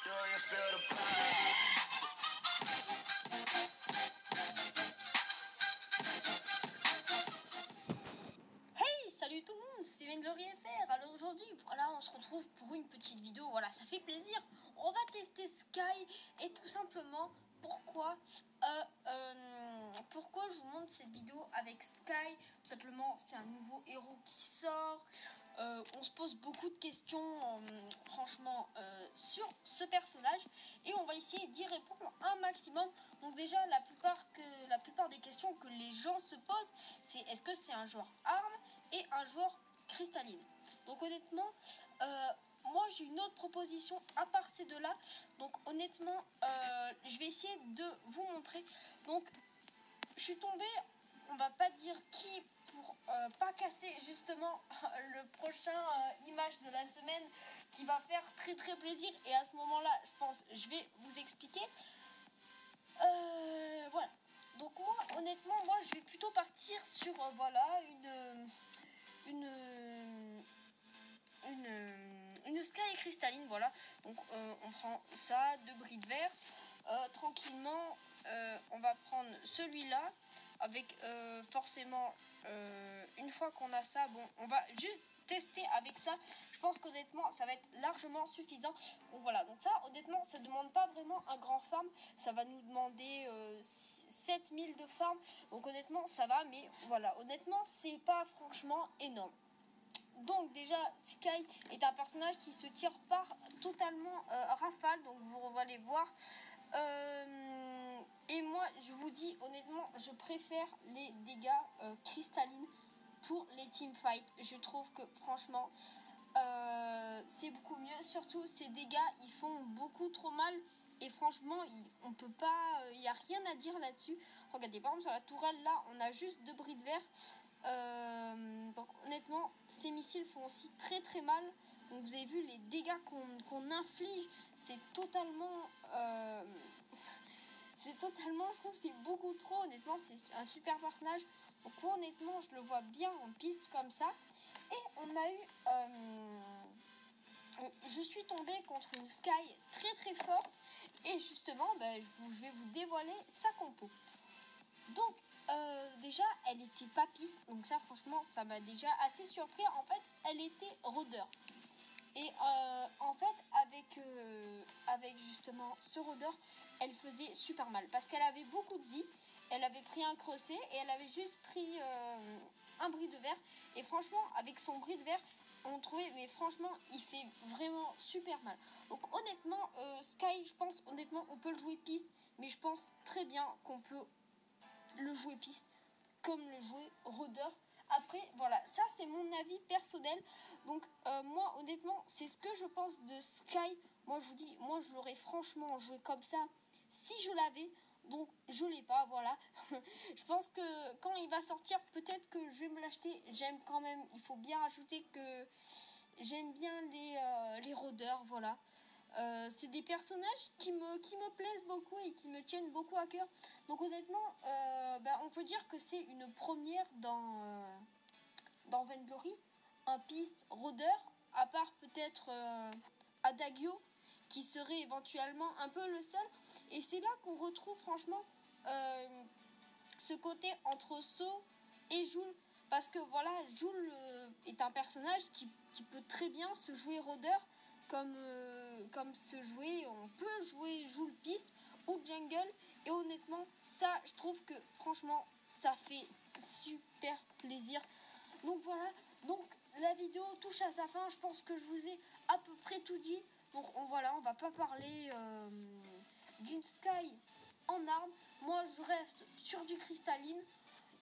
Hey, salut tout le monde, c'est Venglory FR. Alors aujourd'hui, voilà, on se retrouve pour une petite vidéo. Voilà, ça fait plaisir. On va tester Sky et tout simplement pourquoi je vous montre cette vidéo avec Sky. Tout simplement, c'est un nouveau héros qui sort. On se pose beaucoup de questions, franchement, sur ce personnage et on va essayer d'y répondre un maximum. Donc déjà, la plupart des questions que les gens se posent, c'est est-ce que c'est un joueur arme et un joueur cristalline. Donc honnêtement, moi j'ai une autre proposition à part ces deux-là. Donc honnêtement, je vais essayer de vous montrer. Donc je suis tombée, on va pas dire qui pour pas casser justement le prochain image de la semaine qui va faire très très plaisir. Et à ce moment-là, je pense, je vais vous expliquer. Voilà. Donc moi, honnêtement, je vais plutôt partir sur voilà une Sky cristalline, voilà. Donc on prend ça, 2 bris de verre. Tranquillement, on va prendre celui-là avec forcément une fois qu'on a ça, bon, on va juste tester avec ça. Je pense qu'honnêtement ça va être largement suffisant. Donc voilà, donc ça honnêtement ça demande pas vraiment un grand farm, ça va nous demander 7000 de farm, donc honnêtement ça va, mais voilà, honnêtement c'est pas franchement énorme. Donc déjà Sky est un personnage qui se tire par totalement rafale, donc vous allez voir. Et moi je vous dis honnêtement, je préfère les dégâts cristallines pour les teamfights. Je trouve que franchement c'est beaucoup mieux. Surtout ces dégâts ils font beaucoup trop mal. Et franchement, on peut pas, il n'y a rien à dire là-dessus. Regardez, par exemple sur la tourelle là, on a juste 2 bris de verre. Donc honnêtement, ces missiles font aussi très très mal. Donc vous avez vu les dégâts qu'on inflige, c'est totalement, je trouve c'est beaucoup trop. Honnêtement, c'est un super personnage. Donc honnêtement, je le vois bien en piste comme ça. Et on a eu, je suis tombée contre une Sky très très forte. Et justement, je vais vous dévoiler sa compo. Donc déjà elle était pas piste, donc ça franchement ça m'a déjà assez surpris. En fait elle était rôdeur et en fait avec justement ce rôdeur elle faisait super mal parce qu'elle avait beaucoup de vie. Elle avait pris un crochet et elle avait juste pris un bris de verre, et franchement avec son bris de verre on trouvait, mais franchement il fait vraiment super mal. Donc honnêtement Sky, je pense honnêtement on peut le jouer piste, mais je pense très bien qu'on peut le jouer piste comme le jouer rôdeur. Après voilà, ça c'est mon avis personnel. Donc moi honnêtement c'est ce que je pense de Sky. Moi je vous dis, moi je l'aurais franchement joué comme ça si je l'avais. Donc je l'ai pas, voilà. Je pense que quand il va sortir peut-être que je vais me l'acheter. J'aime quand même, il faut bien rajouter que j'aime bien les rôdeurs, voilà. C'est des personnages qui me plaisent beaucoup et qui me tiennent beaucoup à cœur. Donc honnêtement, on peut dire que c'est une première dans Vainglory. Un piste rôdeur, à part peut-être Adagio, qui serait éventuellement un peu le seul. Et c'est là qu'on retrouve franchement ce côté entre So et Joule. Parce que voilà, Joule est un personnage qui peut très bien se jouer rôdeur, comme on peut jouer Joule piste ou jungle. Et honnêtement ça je trouve que franchement ça fait super plaisir. Donc voilà, donc la vidéo touche à sa fin. Je pense que je vous ai à peu près tout dit. Donc on va pas parler d'une Sky en arme. Moi je reste sur du cristalline.